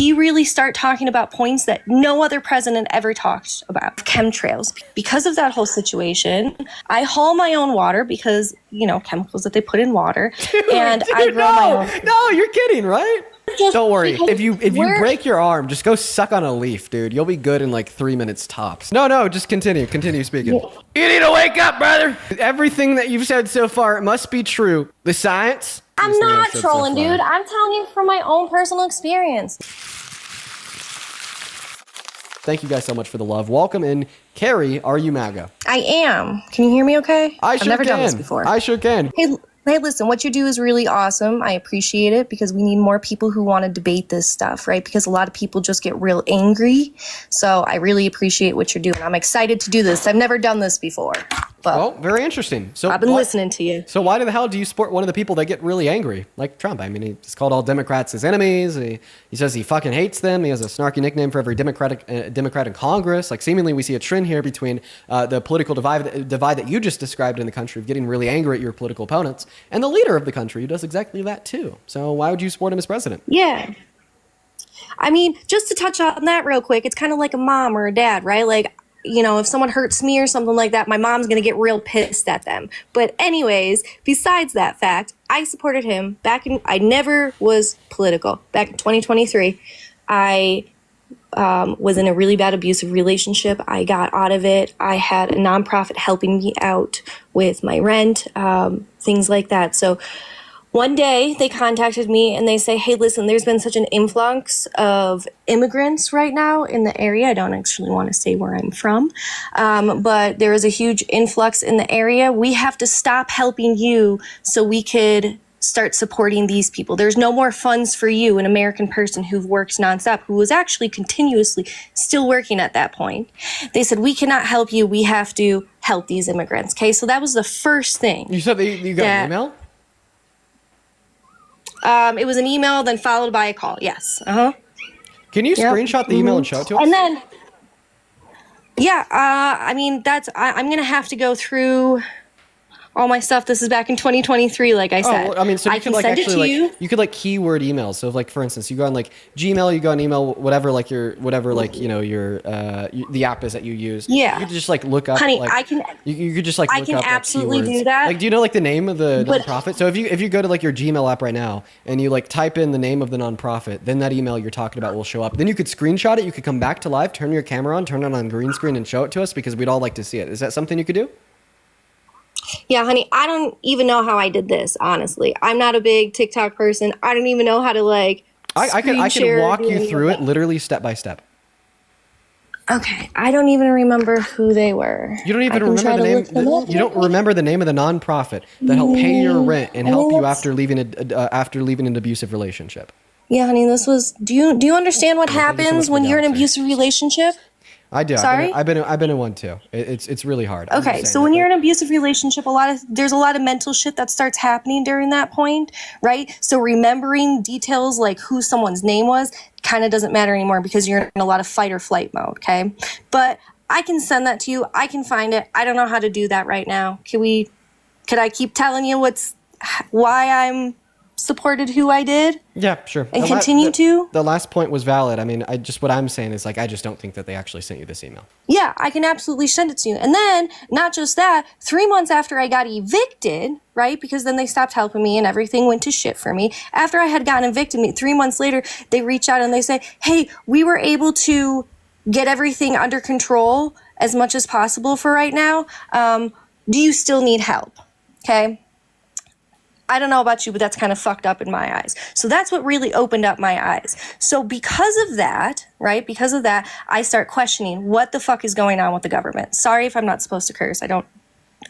he really start talking about points that no other president ever talked about. Chemtrails. Because of that whole situation, I haul my own water because, you know, chemicals that they put in water. And I grow my own. No, you're kidding, right? Don't worry. If you break your arm, just go suck on a leaf, dude. You'll be good in like 3 minutes tops. No, just continue speaking. Yeah. You need to wake up, brother. Everything that you've said so far, it must be true. The science. I'm not trolling, dude. I'm telling you from my own personal experience. Thank you guys so much for the love. Welcome in. Carrie, are you MAGA? I am. Can you hear me okay? I've never done this before. I sure can. Hey, listen, what you do is really awesome. I appreciate it because we need more people who want to debate this stuff, right? Because a lot of people just get real angry. So I really appreciate what you're doing. I'm excited to do this. I've never done this before. But oh, very interesting. So I've been listening to you. So why the hell do you support one of the people that get really angry, like Trump? I mean, he's called all Democrats his enemies. He says he fucking hates them. He has a snarky nickname for every Democrat in Congress. Like, seemingly we see a trend here between the political divide that you just described in the country of getting really angry at your political opponents, and the leader of the country who does exactly that too. So why would you support him as president? Yeah. I mean, just to touch on that real quick, it's kind of like a mom or a dad, right? Like, you know, if someone hurts me or something like that, my mom's going to get real pissed at them. But anyways, besides that fact, I supported him I never was political. Back in 2023, I was in a really bad abusive relationship. I got out of it. I had a nonprofit helping me out with my rent, things like that. So one day they contacted me and they say, hey, listen, there's been such an influx of immigrants right now in the area. I don't actually want to say where I'm from, but there is a huge influx in the area. We have to stop helping you so we could start supporting these people. There's no more funds for you, an American person who works nonstop, who was actually continuously still working at that point. They said, we cannot help you. We have to help these immigrants. Okay, so that was the first thing. You said that you got an email? It was an email, then followed by a call. Yes. Can you screenshot the email and show it to us? And then, yeah, I mean, I'm going to have to go through all my stuff. This is back in 2023, like I said. Oh, I mean, so you could like actually like you could like keyword emails. So if, like, for instance, you go on like Gmail, you go on email, whatever, like your you know, your the app is that you use. Yeah. You could just like look up. Honey, like, I can. You could just like look I can up, absolutely like, do that. Like, do you know like the name of the nonprofit? So if you go to like your Gmail app right now and you like type in the name of the nonprofit, then that email you're talking about will show up. Then you could screenshot it. You could come back to live, turn your camera on, turn it on green screen, and show it to us because we'd all like to see it. Is that something you could do? Yeah, honey, I don't even know how I did this, honestly. I'm not a big TikTok person. I don't even know how to like I can walk you through it literally step by step. Okay, I don't even remember who they were. You don't even remember the name. You don't remember the name of the nonprofit that helped pay your rent and help you after leaving an abusive relationship. Yeah, honey, this was. Do you understand what happens when you're in an abusive relationship? I do. Sorry? I've been in one too. It's really hard. Okay, so when you're in an abusive relationship, there's a lot of mental shit that starts happening during that point, right? So remembering details like who someone's name was kind of doesn't matter anymore because you're in a lot of fight or flight mode, okay? But I can send that to you. I can find it. I don't know how to do that right now. Could I keep telling you why I'm supported who I did? Yeah, sure. And continue to? The last point was valid. I mean, what I'm saying is, like, I just don't think that they actually sent you this email. Yeah, I can absolutely send it to you. And then, not just that, 3 months after I got evicted, right, because then they stopped helping me and everything went to shit for me. After I had gotten evicted, 3 months later, they reach out and they say, hey, we were able to get everything under control as much as possible for right now. Do you still need help? Okay. I don't know about you, but that's kind of fucked up in my eyes. So that's what really opened up my eyes. So because of that, right, I start questioning what the fuck is going on with the government. Sorry if I'm not supposed to curse. I don't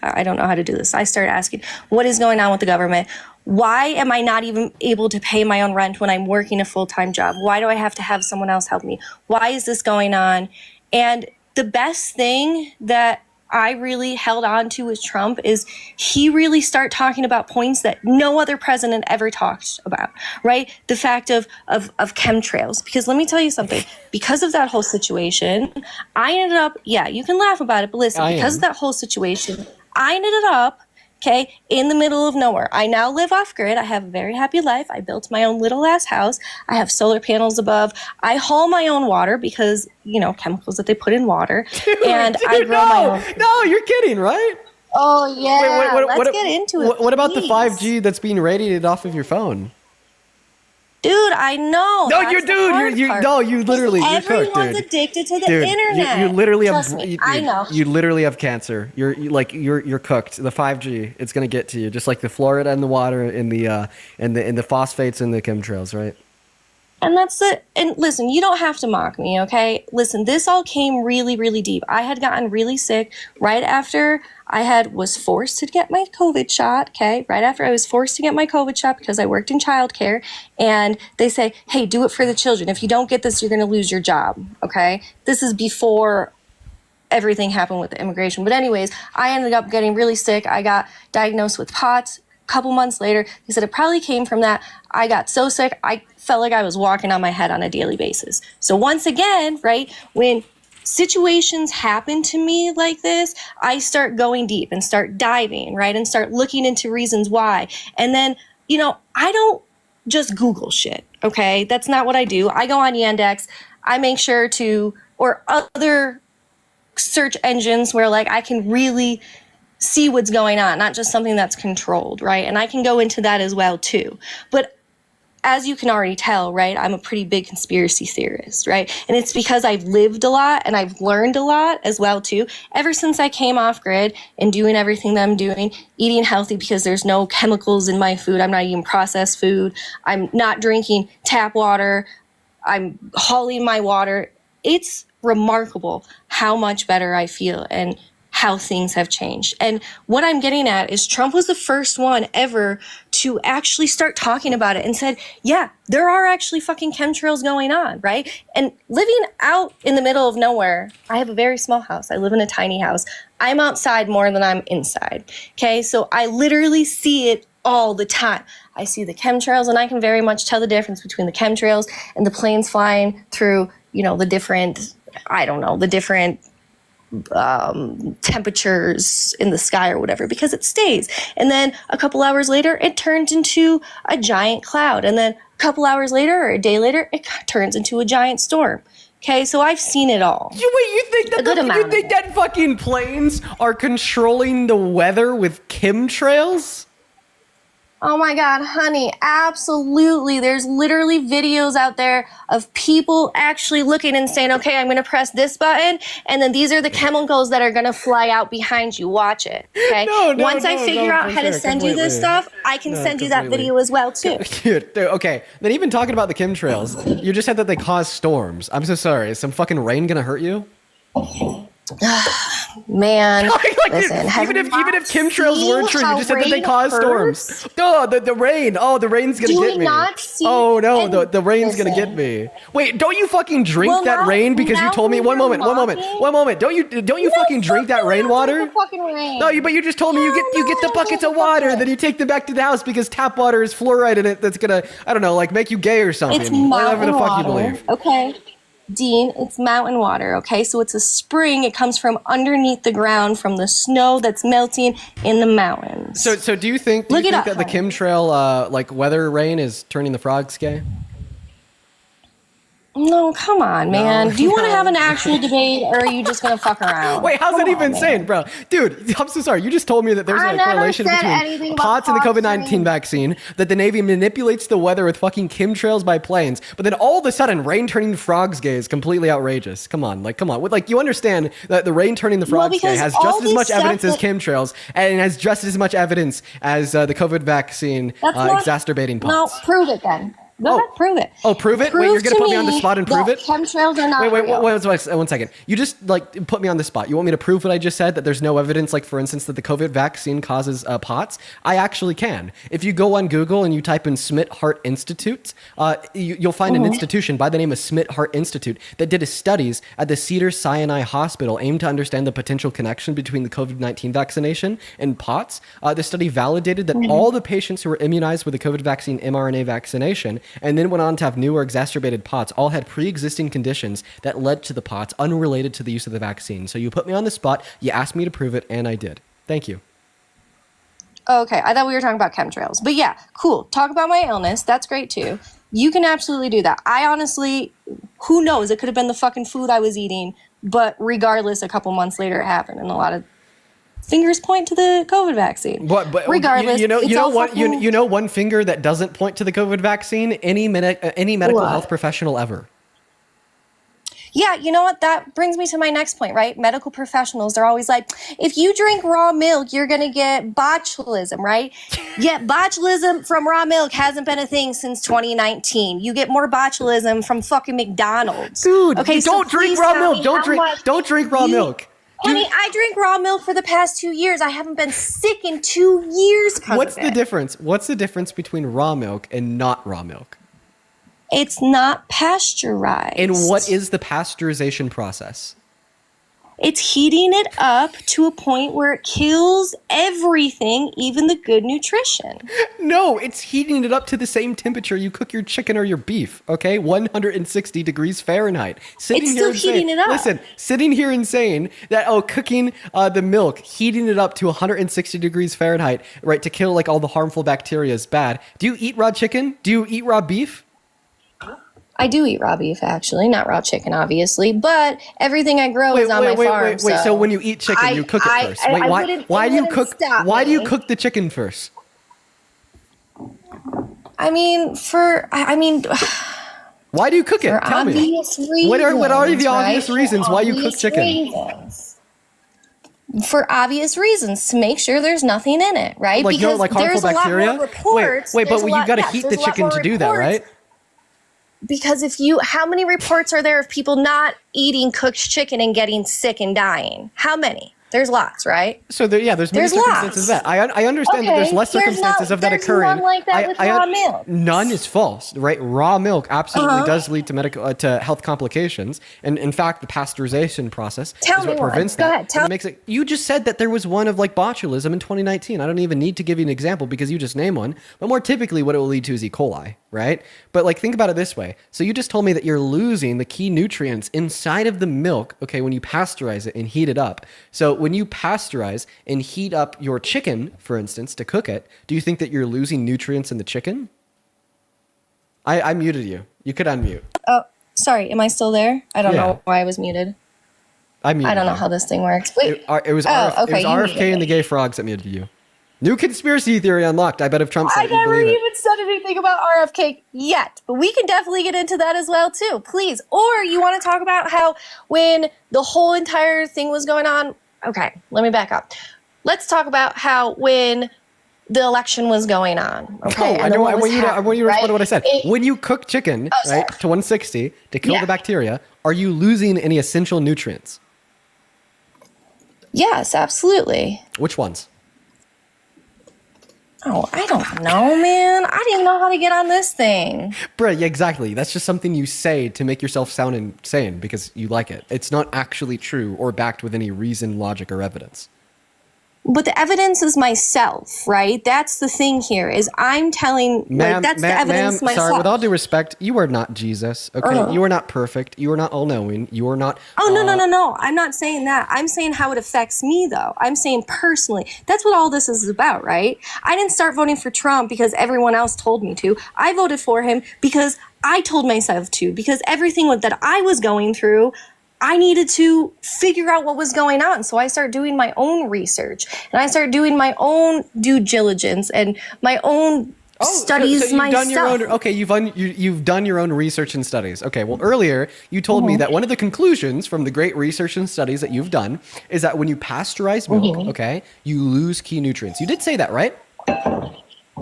know how to do this. I start asking, what is going on with the government? Why am I not even able to pay my own rent when I'm working a full-time job? Why do I have to have someone else help me? Why is this going on? And the best thing that I really held on to with Trump is he really start talking about points that no other president ever talked about, right? The fact of chemtrails. Because let me tell you something, because of that whole situation, I ended up, yeah, you can laugh about it, but listen, because of that whole situation, I ended up okay, in the middle of nowhere. I now live off grid. I have a very happy life. I built my own little ass house. I have solar panels above. I haul my own water because, chemicals that they put in water. And I grow my own. No, you're kidding, right? Oh, yeah. Wait, Let's get into it. What about the please. 5G that's being radiated off of your phone? Dude, I know. No, That's you the dude, hard you part. no, you literally you're cooked, Everyone's dude. addicted to the Dude, internet. You literally Trust have me, dude, I know. You literally have cancer. You're cooked. The 5G, it's gonna get to you, just like the fluoride and the water and the phosphates and the chemtrails, right? And and listen, you don't have to mock me, okay? Listen, this all came really, really deep. I had gotten really sick right after was forced to get my COVID shot, okay? Right after I was forced to get my COVID shot because I worked in childcare, and they say, hey, do it for the children. If you don't get this, you're gonna lose your job, okay? This is before everything happened with the immigration. But anyways, I ended up getting really sick. I got diagnosed with POTS. Couple months later, they said it probably came from that. I got so sick, I felt like I was walking on my head on a daily basis. So once again, right, when situations happen to me like this, I start going deep and start diving, right, and start looking into reasons why. And then, I don't just Google shit, okay? That's not what I do. I go on Yandex. I make sure to, or other search engines where, like, I can really see what's going on, not just something that's controlled, right? And I can go into that as well too. But as you can already tell, right, I'm a pretty big conspiracy theorist, right? And it's because I've lived a lot and I've learned a lot as well too. Ever since I came off grid and doing everything that I'm doing, eating healthy because there's no chemicals in my food. I'm not eating processed food. I'm not drinking tap water. I'm hauling my water. It's remarkable how much better I feel and how things have changed. And what I'm getting at is Trump was the first one ever to actually start talking about it and said, yeah, there are actually fucking chemtrails going on, right? And living out in the middle of nowhere, I have a very small house. I live in a tiny house. I'm outside more than I'm inside, okay? So I literally see it all the time. I see the chemtrails, and I can very much tell the difference between the chemtrails and the planes flying through, the different temperatures in the sky or whatever, because it stays. And then a couple hours later, it turns into a giant cloud. And then a couple hours later or a day later, it turns into a giant storm. Okay, so I've seen it all. You think that fucking planes are controlling the weather with chemtrails? Oh my God, honey, absolutely. There's literally videos out there of people actually looking and saying, okay, I'm going to press this button, and then these are the chemicals that are going to fly out behind you. Watch it, okay? Once I figure out how to send you this stuff, I can send you that video as well, too. Okay, then even talking about the chemtrails, you just said that they cause storms. I'm so sorry. Is some fucking rain going to hurt you? Man, listen, even if chemtrails weren't true, you just said that they cause storms. No, the rain. Oh, the rain's gonna get me. Oh no, the rain's gonna get me. Wait, don't you fucking drink that rain because you told me? One moment. Don't you fucking drink that rainwater? No, but you just told me you get the buckets of water, then you take them back to the house because tap water is fluoride in it. That's gonna, I don't know, like make you gay or something. It's whatever the fuck water, you believe. Okay. Dean, it's mountain water, okay? So it's a spring. It comes from underneath the ground from the snow that's melting in the mountains. So do you think that the chemtrail weather rain is turning the frogs gay? No, come on, man. Do you want to have an actual debate, or are you just going to fuck around? Wait, how's that even insane, bro? Dude, I'm so sorry. You just told me that there's a correlation between POTS and the COVID-19 vaccine, that the Navy manipulates the weather with fucking chemtrails by planes, but then all of a sudden, rain turning frogs gay is completely outrageous. Come on. You understand that the rain turning the frogs gay has just as much evidence as chemtrails, and has just as much evidence as the COVID vaccine exacerbating POTS. No, prove it then. Go ahead, prove it. Oh, prove it? Wait, you're going to put me on the spot and prove it? Chemtrails are not real. Wait, one second. You just, put me on the spot. You want me to prove what I just said, that there's no evidence, for instance, that the COVID vaccine causes POTS? I actually can. If you go on Google and you type in Smith Heart Institute, you'll find an institution by the name of Smith Heart Institute that did studies at the Cedars-Sinai Hospital aimed to understand the potential connection between the COVID-19 vaccination and POTS. The study validated that all the patients who were immunized with the COVID vaccine mRNA vaccination and then went on to have new or exacerbated POTS all had pre-existing conditions that led to the POTS unrelated to the use of the vaccine. So you put me on the spot, you asked me to prove it, and I did. Thank you. Okay, I thought we were talking about chemtrails. But yeah, cool. Talk about my illness. That's great too. You can absolutely do that. I honestly, who knows? It could have been the fucking food I was eating. But regardless, a couple months later it happened. And a lot of fingers point to the COVID vaccine. But regardless, you know one finger that doesn't point to the COVID vaccine? Any medical health professional ever. Yeah, you know what? That brings me to my next point, right? Medical professionals, they're always like, if you drink raw milk, you're going to get botulism, right? Yet botulism from raw milk hasn't been a thing since 2019. You get more botulism from fucking McDonald's. Dude, okay, don't drink raw milk. Don't drink raw milk. Honey, I drink raw milk for the past 2 years. I haven't been sick in 2 years. What's the difference? What's the difference between raw milk and not raw milk? It's not pasteurized. And what is the pasteurization process? It's heating it up to a point where it kills everything, even the good nutrition. No, it's heating it up to the same temperature you cook your chicken or your beef, okay? 160 degrees Fahrenheit. It's still heating it up. Listen, sitting here and saying that, cooking the milk, heating it up to 160 degrees Fahrenheit, right, to kill like all the harmful bacteria is bad. Do you eat raw chicken? Do you eat raw beef? I do eat raw beef, actually, not raw chicken, obviously, but everything I grow is on my farm. Wait. So when you eat chicken, you cook it first. Why do you cook the chicken first? I mean, why do you cook it? Tell me. Reasons, what are the obvious reasons why you cook chicken? For obvious reasons, to make sure there's nothing in it, right? Like, because like harmful there's bacteria? A lot more reports. Wait, but you got to heat the chicken to do that, right? Because how many reports are there of people not eating cooked chicken and getting sick and dying? How many? There's lots, right? So there's many circumstances of that. I understand that there's less circumstances of that occurring. There's none like that with raw milk. None is false, right? Raw milk absolutely does lead to to health complications, and in fact, the pasteurization process is what prevents that. Go ahead. You just said that there was one of like botulism in 2019. I don't even need to give you an example because you just named one. But more typically, what it will lead to is E. coli, right? But like think about it this way. So you just told me that you're losing the key nutrients inside of the milk, okay, when you pasteurize it and heat it up. So when you pasteurize and heat up your chicken, for instance, to cook it, do you think that you're losing nutrients in the chicken? I muted you. You could unmute. Oh, sorry. Am I still there? I don't know why I was muted. I don't know how this thing works. Wait. It was RFK and the gay frogs that muted you. New conspiracy theory unlocked. I bet if Trump said it, you'd believe it. I never even said anything about RFK yet, but we can definitely get into that as well too, please. Or you want to talk about how when the whole entire thing was going on. Okay, let me back up. Let's talk about how when the election was going on. Okay, I want you to respond to what I said. When you cook chicken, right, to 160 to kill the bacteria, are you losing any essential nutrients? Yes, absolutely. Which ones? Oh, I don't know, man. I didn't know how to get on this thing. Bruh, yeah, exactly. That's just something you say to make yourself sound insane because you like it. It's not actually true or backed with any reason, logic, or evidence. But the evidence is myself, right? That's the thing here is I'm telling, that's the evidence myself. Sorry, with all due respect, you are not Jesus, okay? You are not perfect. You are not all-knowing. You are not... Oh, no. I'm not saying that. I'm saying how it affects me, though. I'm saying personally. That's what all this is about, right? I didn't start voting for Trump because everyone else told me to. I voted for him because I told myself to, because everything that I was going through, I needed to figure out what was going on. So I started doing my own research and I started doing my own due diligence and my own studies myself. You've done your own research and studies. Okay, well, earlier you told me that one of the conclusions from the great research and studies that you've done is that when you pasteurize milk, okay, you lose key nutrients. You did say that, right?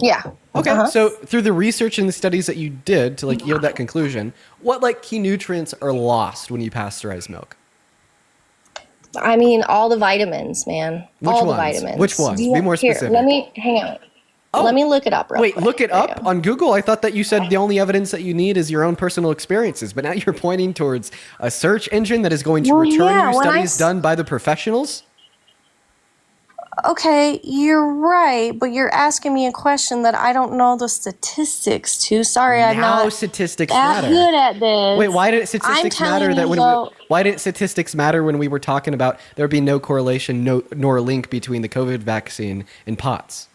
Yeah. Okay, so through the research and the studies that you did to yield that conclusion, what key nutrients are lost when you pasteurize milk? I mean, all the vitamins, man. Which ones? Be more specific. Hang on. Let me look it up real quick. Wait, look it up on Google? I thought that you said the only evidence that you need is your own personal experiences, but now you're pointing towards a search engine that is going to return you studies done by the professionals? Okay, you're right, but you're asking me a question that I don't know the statistics to. Sorry, I'm not statistics that matter. good at this. Wait, why did statistics matter why didn't statistics matter when we were talking about there would be no correlation nor link between the COVID vaccine and POTS?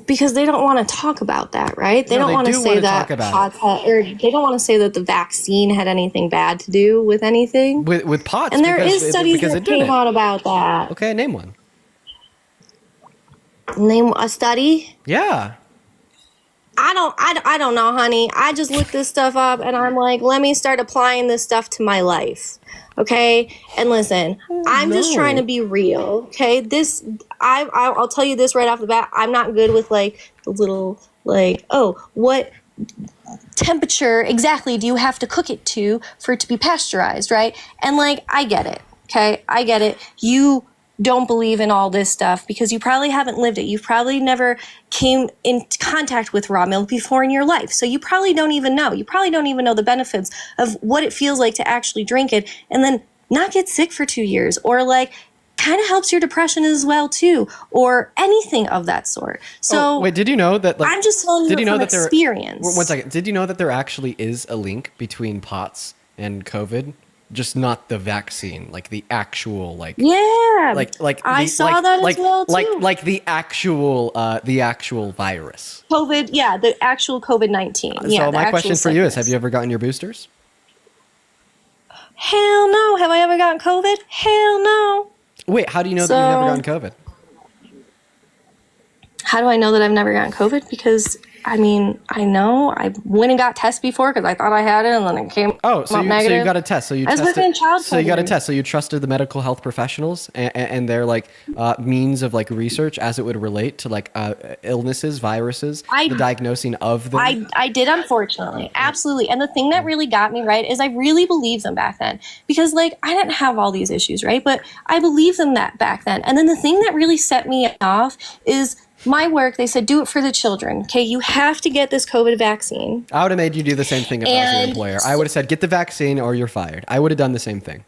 Because they don't want to talk about that, right? They No, don't they want to do say wanna that talk about it. or they don't want to say that the vaccine had anything bad to do with anything. With POTS, And there because is studies because that it came didn't. out about that. Okay, name one. Name a study. Yeah. I don't know, honey. I just looked this stuff up and I'm like, let me start applying this stuff to my life. Okay? And listen, I'm just no. trying to be real. Okay? I'll tell you this right off the bat. I'm not good with like the little like, oh, what temperature exactly do you have to cook it to for it to be pasteurized, right? And like, I get it. Okay? I get it. You don't believe in all this stuff because you probably haven't lived it. You've probably never came in contact with raw milk before in your life. So you probably don't even know. You probably don't even know the benefits of what it feels like to actually drink it and then not get sick for 2 years, or like kind of helps your depression as well too, or anything of that sort. So wait, did you know that like I'm just telling you from experience. One second. Did you know that there actually is a link between POTS and COVID? Just not the vaccine, like the actual like I saw that as well too. like the actual virus. COVID, yeah, the actual COVID-19. Yeah, So the my actual question for you is, sickness. have you ever gotten your boosters? Hell no. Have I ever gotten COVID? Hell no. Wait, how do you know that you've never gotten COVID? How do I know that I've never gotten COVID? Because, I mean, I know I went and got tested before because I thought I had it and then it came Oh, so up you, negative. so you got a test. So you I was tested. within child So you got a coverage. test. So you trusted the medical health professionals and their like means of like research as it would relate to like illnesses, viruses, the diagnosing of them. I did, unfortunately. Absolutely. And the thing that really got me, right, is I really believed them back then. Because, like, I didn't have all these issues, right? But I believed them that back then. And then the thing that really set me off is my work. They said, do it for the children. Okay, you have to get this COVID vaccine. I would have made you do the same thing if I was your And employer. I would have said, get the vaccine or you're fired. I would have done the same thing.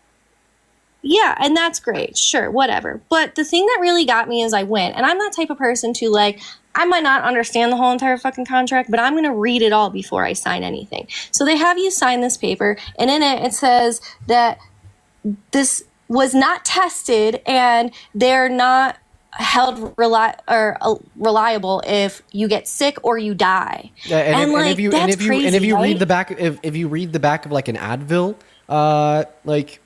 Yeah, and that's great. Sure, whatever. But the thing that really got me is I went. And I'm that type of person to, like, I might not understand the whole entire fucking contract, but I'm going to read it all before I sign anything. So they have you sign this paper, and in it says that this was not tested and they're not held reliable if you get sick or you die. Yeah, and like, if you that's crazy, and if you right? read the back if you read the back of like an Advil, like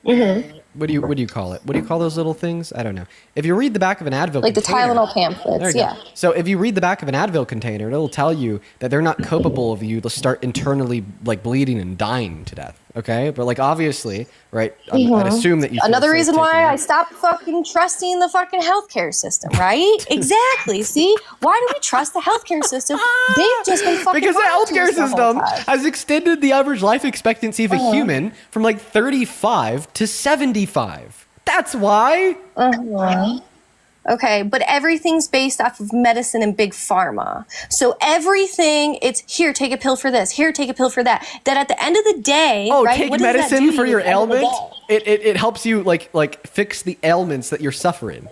what do you call it? What do you call those little things? I don't know. If you read the back of an Advil Like the container, Tylenol pamphlets, there you yeah. go. So if you read the back of an Advil container, it'll tell you that they're not capable of you to start internally like bleeding and dying to death. Okay, but like obviously, right? I'd assume that you. feel Another safe reason taking why I it. stopped fucking trusting the fucking healthcare system, right? Exactly. See, why do we trust the healthcare system? They've just been fucking Because the lying to healthcare us the whole system time. has extended the average life expectancy of a human from like 35 to 75. That's why. Okay, but everything's based off of medicine and big pharma. So everything, it's here, take a pill for this, here, take a pill for that. That at the end of the day, Oh, right, take what does that do medicine to for you your at the end of the ailment. day? It helps you like fix the ailments that you're suffering.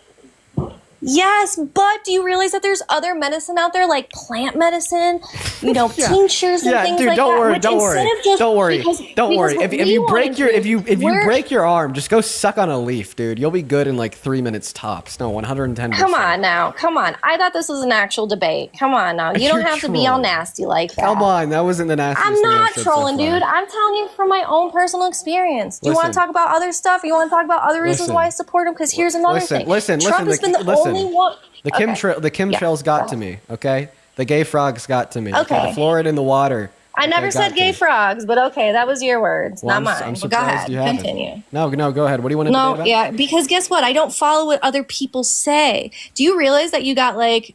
Yes, but do you realize that there's other medicine out there, like plant medicine, you know, tinctures and things dude, like don't that? worry, which don't instead worry, of just- don't worry, because don't worry. what If we you wanna break your do, if you we're- break your arm, just go suck on a leaf, dude. You'll be good in like 3 minutes tops. No, 110%. Come on now, come on. I thought this was an actual debate. Come on now, you don't You're have to be all trolling. nasty like that. Come on, that wasn't the nastiest I'm thing I've not said so trolling, far. dude. I'm telling you from my own personal experience. Do you want Listen. to talk about other stuff? You want to talk about other reasons Listen. why I support him? Because here's another thing. Trump has been the only one. The Okay. chemtrails got to me, okay? The gay frogs got to me. Okay. The fluoride in the water. I never got said to gay me. frogs, but okay, that was your words, Well, not I'm mine. But go surprised ahead, you haven't. continue. No, go ahead. What do you want to debate No, about? yeah, because guess what? I don't follow what other people say. Do you realize that you got like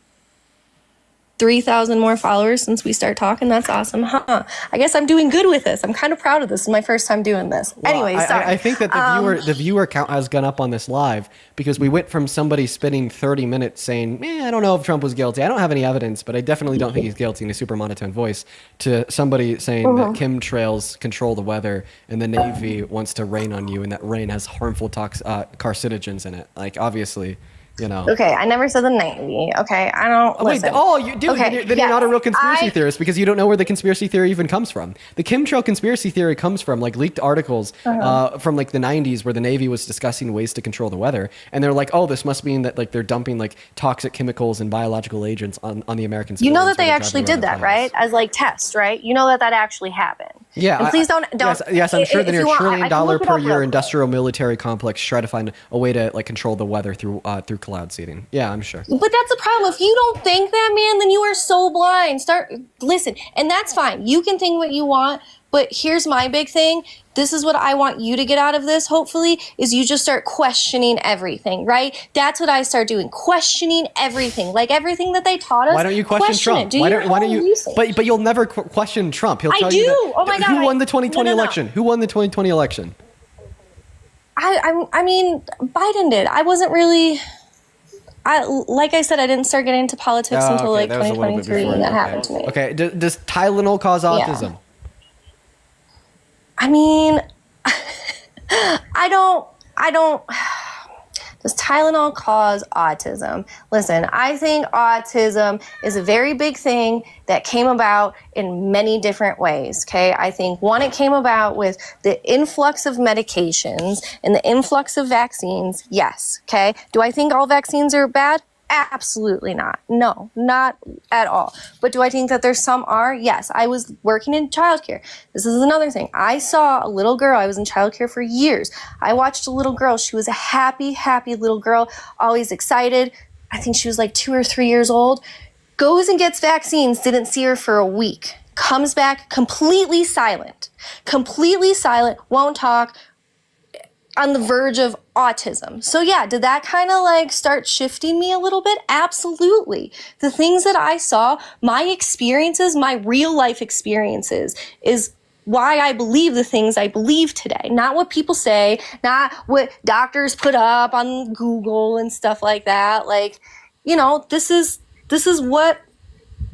3,000 more followers since we start talking? That's awesome, huh? I guess I'm doing good with this. I'm kind of proud of this. This is my first time doing this. Well, Anyway, sorry. I think that the viewer count has gone up on this live because we went from somebody spending 30 minutes saying, I don't know if Trump was guilty. I don't have any evidence, but I definitely don't think he's guilty in a super monotone voice, to somebody saying that chemtrails control the weather and the Navy wants to rain on you and that rain has harmful carcinogens in it. Like, obviously, you know. Okay, I never said the 90. Okay, I don't listen. You do. Okay, then you're not a real conspiracy theorist because you don't know where the conspiracy theory even comes from. The chemtrail conspiracy theory comes from like leaked articles from like the 90s where the Navy was discussing ways to control the weather, and they're like, oh, this must mean that like they're dumping like toxic chemicals and biological agents on the American. You know that they actually did that, right? As like tests, right? You know that actually happened. Yeah. And please don't. Yes, I'm sure that your $1 trillion per year industrial quick. military complex try to find a way to like control the weather through cloud seeding. Yeah, I'm sure. But that's the problem. If you don't think that, man, then you are so blind. Listen, and that's fine. You can think what you want, but here's my big thing. This is what I want you to get out of this, hopefully, is you just start questioning everything, right? That's what I start doing, questioning everything. Like everything that they taught us. Why don't you question Trump? Why don't you? But you'll never question Trump. He'll tell you that, oh my God. Who won the 2020 election? Who won the 2020 election? I mean, Biden did. I wasn't really... like I said, I didn't start getting into politics until like 2023 when that happened to me. Okay, does Tylenol cause autism? Yeah. I mean, I don't, does Tylenol cause autism? Listen, I think autism is a very big thing that came about in many different ways, okay? I think one, it came about with the influx of medications and the influx of vaccines, yes, okay? Do I think all vaccines are bad? Absolutely not. No, not at all. But do I think that there's some are? Yes. I was working in childcare. This is another thing. I saw a little girl. I was in childcare for years. I watched a little girl. She was a happy, happy little girl, always excited. I think she was like 2 or 3 years old. Goes and gets vaccines. Didn't see her for a week. Comes back completely silent. Completely silent. Won't talk. On the verge of autism. So yeah, did that kind of like start shifting me a little bit? Absolutely. The things that I saw, my experiences, my real life experiences is why I believe the things I believe today. Not what people say, not what doctors put up on Google and stuff like that. Like, you know, this is what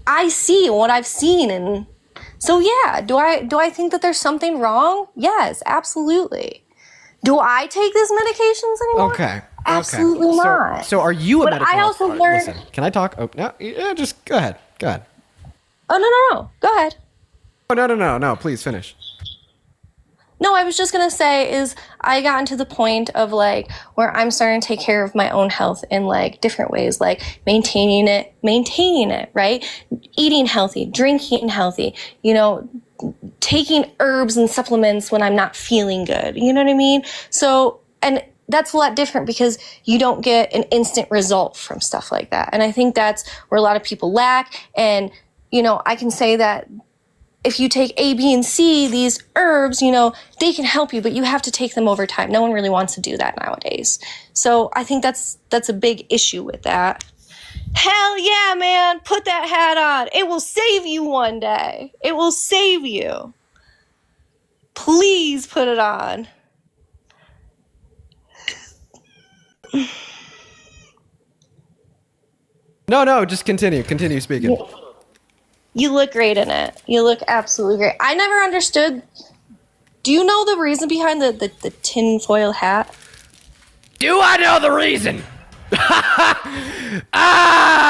I see, what I've seen. And so yeah, do I think that there's something wrong? Yes, absolutely. Do I take these medications anymore? Okay. Absolutely not. So are you a medical? I also learned. Listen, can I talk? Oh no, yeah, just go ahead. Go ahead. Oh no. Go ahead. Oh no. Please finish. No, I was just gonna say is I gotten to the point of like where I'm starting to take care of my own health in like different ways, like maintaining it, right? Eating healthy, drinking healthy, you know, taking herbs and supplements when I'm not feeling good. You know what I mean? So, and that's a lot different because you don't get an instant result from stuff like that. And I think that's where a lot of people lack. And, you know, I can say that if you take A, B, and C, these herbs, you know, they can help you, but you have to take them over time. No one really wants to do that nowadays. So I think that's a big issue with that. Hell yeah, man. Put that hat on. It will save you one day. It will save you. Please put it on. No, just continue. Continue speaking. You look great in it. You look absolutely great. I never understood. Do you know the reason behind the tinfoil hat? Do I know the reason?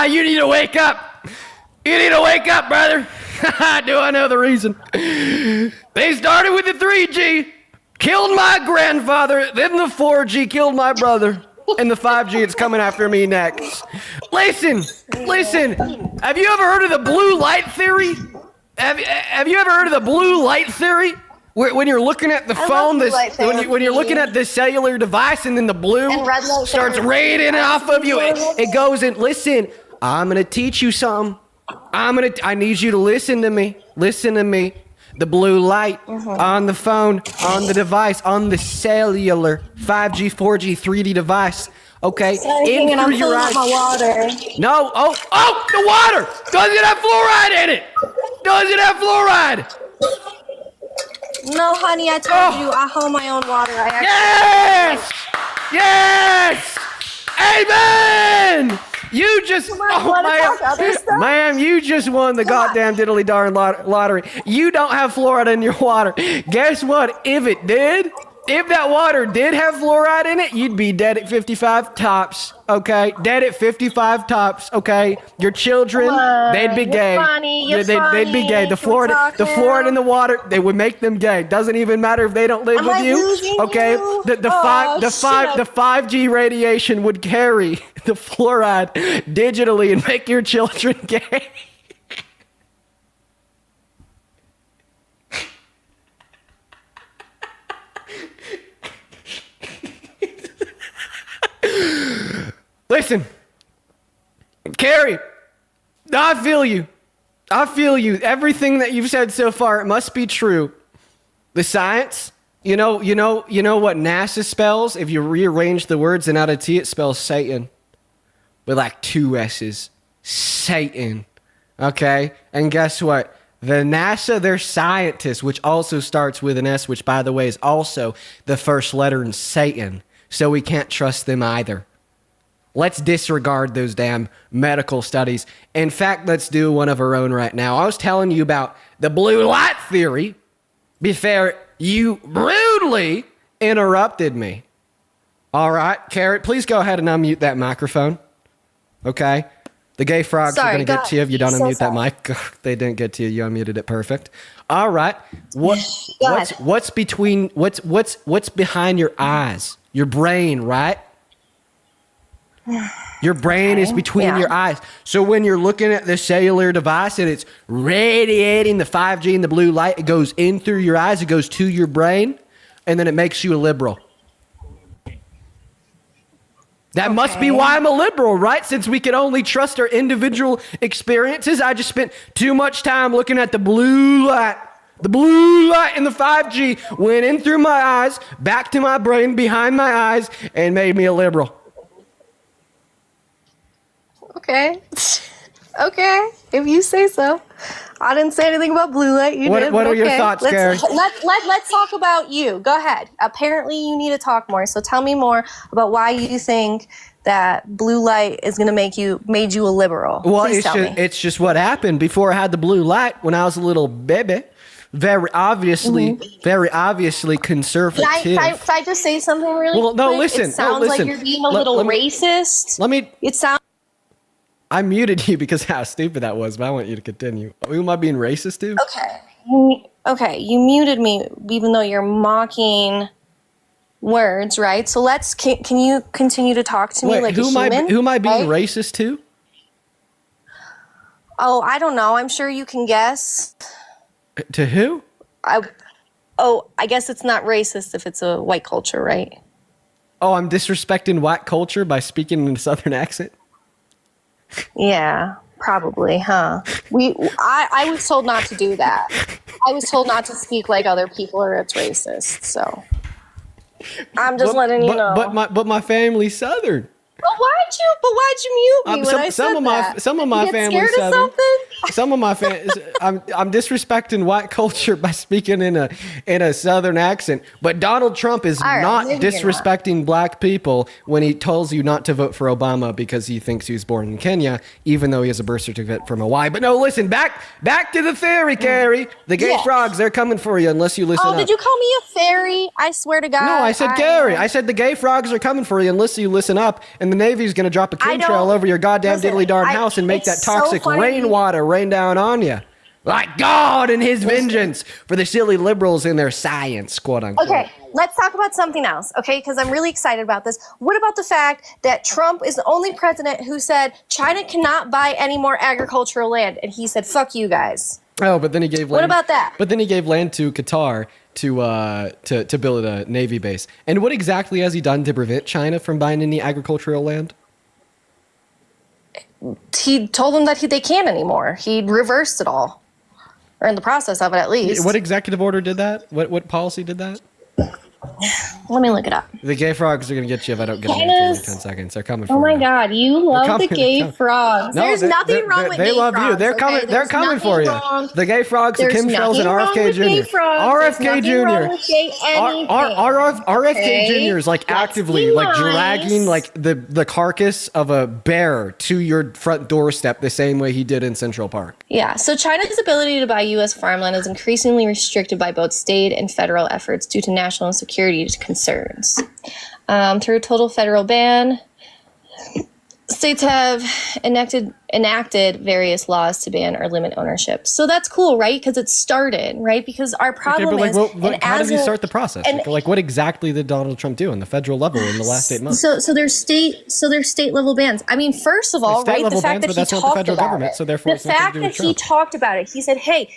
You need to wake up. You need to wake up, brother. Do I know the reason? They started with the 3G, killed my grandfather, then the 4G killed my brother, and the 5G is coming after me next. Listen. Have you ever heard of the blue light theory? Have you ever heard of the blue light theory? When you're looking at the phone, when you're looking at this cellular device, and then the blue starts radiating off of you, it goes in. Listen, I'm gonna teach you something. I need you to listen to me. Listen to me. The blue light on the phone, on the device, on the cellular 5G, 4G, 3D device. Okay, in through your eyes. My water. No, the water. Does it have fluoride in it? Does it have fluoride? No, honey, I told you I hold my own water. Yes! Amen! You just, ma'am, you just won the goddamn diddly darn lottery. You don't have fluoride in your water. Guess what? If it did, If that water did have fluoride in it, you'd be dead at 55 tops, okay? Dead at 55 tops, okay? Your children, they'd be gay. They'd be gay. The fluoride in the water, they would make them gay. Doesn't even matter if they don't live with you, okay? The 5G radiation would carry the fluoride digitally and make your children gay. Listen, Carrie, I feel you. I feel you. Everything that you've said so far, it must be true. The science, you know what NASA spells? If you rearrange the words and out of T, it spells Satan with like 2 S's. Satan. Okay? And guess what? The NASA, their scientists, which also starts with an S, which by the way is also the first letter in Satan. So we can't trust them either. Let's disregard those damn medical studies. In fact, let's do one of our own right now. I was telling you about the blue light theory before you rudely interrupted me. All right, Carrot, please go ahead and unmute that microphone. Okay? The gay frogs are going to get to you if you don't unmute that mic. They didn't get to you. You unmuted it perfect. All right. What's behind your eyes? Your brain, right? Your brain is between your eyes. So when you're looking at the cellular device and it's radiating the 5G and the blue light, it goes in through your eyes, it goes to your brain, and then it makes you a liberal. That must be why I'm a liberal, right? Since we can only trust our individual experiences. I just spent too much time looking at the blue light. The blue light in the 5G went in through my eyes, back to my brain, behind my eyes, and made me a liberal. Okay. Okay. If you say so. I didn't say anything about blue light. You did. What are your thoughts, Gary? Let's talk about you. Go ahead. Apparently, you need to talk more. So tell me more about why you think that blue light is going to made you a liberal. Well, Please tell me. It's just what happened before I had the blue light when I was a little baby. Very obviously conservative. Can I just say something really quick? No, listen. It sounds like you're being a little racist. It sounds. I muted you because how stupid that was, but I want you to continue. Who am I being racist to? Okay. You muted me even though you're mocking words, right? So can you continue to talk to me like a human? Who am I being racist to? Oh, I don't know. I'm sure you can guess. To who? I guess it's not racist if it's a white culture, right? Oh, I'm disrespecting white culture by speaking in a Southern accent? Yeah, probably, huh? I was told not to do that. I was told not to speak like other people or it's racist, so I'm just letting you know. But my family's Southern. But why'd you mute me when I said that? Some of my family's Southern. Some of my I'm disrespecting white culture by speaking in a Southern accent. But Donald Trump is not disrespecting black people when he tells you not to vote for Obama because he thinks he was born in Kenya, even though he has a birth certificate from Hawaii. But no, listen, back to the theory, Carrie. The gay frogs, they're coming for you unless you listen up. Oh, did you call me a fairy? I swear to God. No, I said Gary. I said the gay frogs are coming for you unless you listen up. And the Navy's going to drop a chemtrail over your goddamn diddly darn house and make that toxic rainwater rain down on you. Like God and his vengeance for the silly liberals and their science, quote unquote. Okay, let's talk about something else, okay? Because I'm really excited about this. What about the fact that Trump is the only president who said China cannot buy any more agricultural land? And he said, fuck you guys. Oh, but then he gave land. What about that? But then he gave land to Qatar to build a Navy base. And what exactly has he done to prevent China from buying any agricultural land? He told them that they can't anymore. He reversed it all. Or in the process of it, at least. What executive order did that? What policy did that? Let me look it up. The gay frogs are going to get you if I don't get them in 10 seconds. They're coming for you. Oh my God, you love the gay frogs. No, There's nothing wrong with gay frogs. They love you. They're coming. They're coming for you. The gay frogs, the Kim Shells, and RFK Jr. RFK Jr. RFK Jr. is like actively like dragging like the carcass of a bear to your front doorstep the same way he did in Central Park. Yeah. So China's ability to buy U.S. farmland is increasingly restricted by both state and federal efforts due to national security security concerns. Through a total federal ban, states have enacted various laws to ban or limit ownership. So that's cool, right? Because it started, right? Because our problem okay, but is... how did you start the process? Like, what exactly did Donald Trump do on the federal level in the last 8 months? So there's state level bans. I mean, first of all, right, the fact that he talked about it, the fact that he talked about it, he said, hey,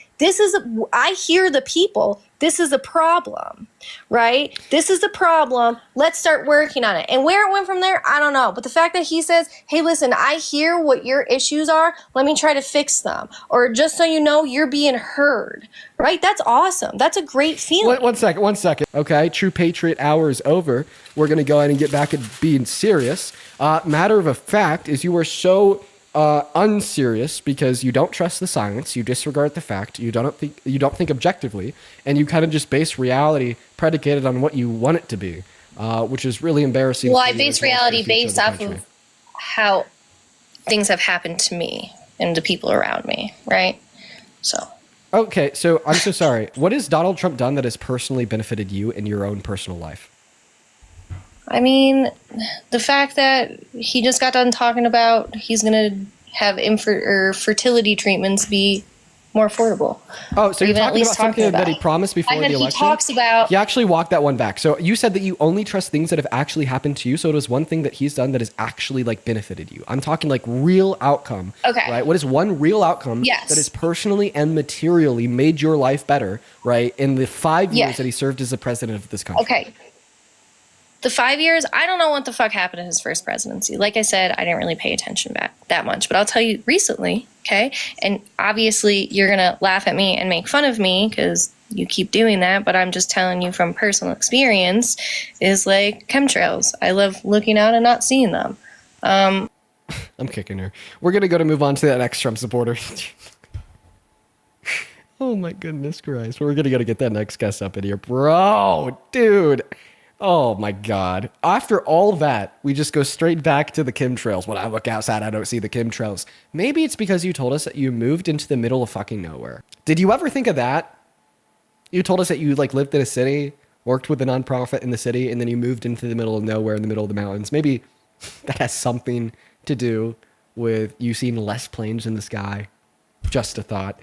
I hear the people, this is a problem, right? This is a problem. Let's start working on it. And where it went from there, I don't know. But the fact that he says, hey, listen, I hear what your issues are. Let me try to fix them. Or just so you know, you're being heard, right? That's awesome. That's a great feeling. One second. Okay, True Patriot Hour is over. We're going to go ahead and get back at being serious. Matter of a fact is you were so unserious because you don't trust the science, you disregard the fact, you don't think objectively, and you kind of just base reality predicated on what you want it to be, which is really embarrassing. Well, I base reality based off of how things have happened to me and the people around me, right? So. Okay, so I'm so sorry. What has Donald Trump done that has personally benefited you in your own personal life? I mean, the fact that he just got done talking about he's going to have fertility treatments be more affordable. Oh, so you're talking about something that he promised before the election? He actually walked that one back. So you said that you only trust things that have actually happened to you. So it was one thing that he's done that has actually like benefited you. I'm talking like real outcome. Okay. Right? What is one real outcome that has personally and materially made your life better, right? In the 5 years that he served as the president of this country. Okay. The 5 years, I don't know what the fuck happened in his first presidency. Like I said, I didn't really pay attention back that much. But I'll tell you recently, okay? And obviously, you're going to laugh at me and make fun of me because you keep doing that. But I'm just telling you from personal experience is like chemtrails. I love looking out and not seeing them. I'm kicking her. We're going to move on to that next Trump supporter. Oh, my goodness Christ. We're going to get that next guest up in here. Bro, dude. Oh my God. After all that, we just go straight back to the chemtrails. When I look outside, I don't see the chemtrails. Maybe it's because you told us that you moved into the middle of fucking nowhere. Did you ever think of that? You told us that you like lived in a city, worked with a nonprofit in the city, and then you moved into the middle of nowhere in the middle of the mountains. Maybe that has something to do with you seeing less planes in the sky. Just a thought.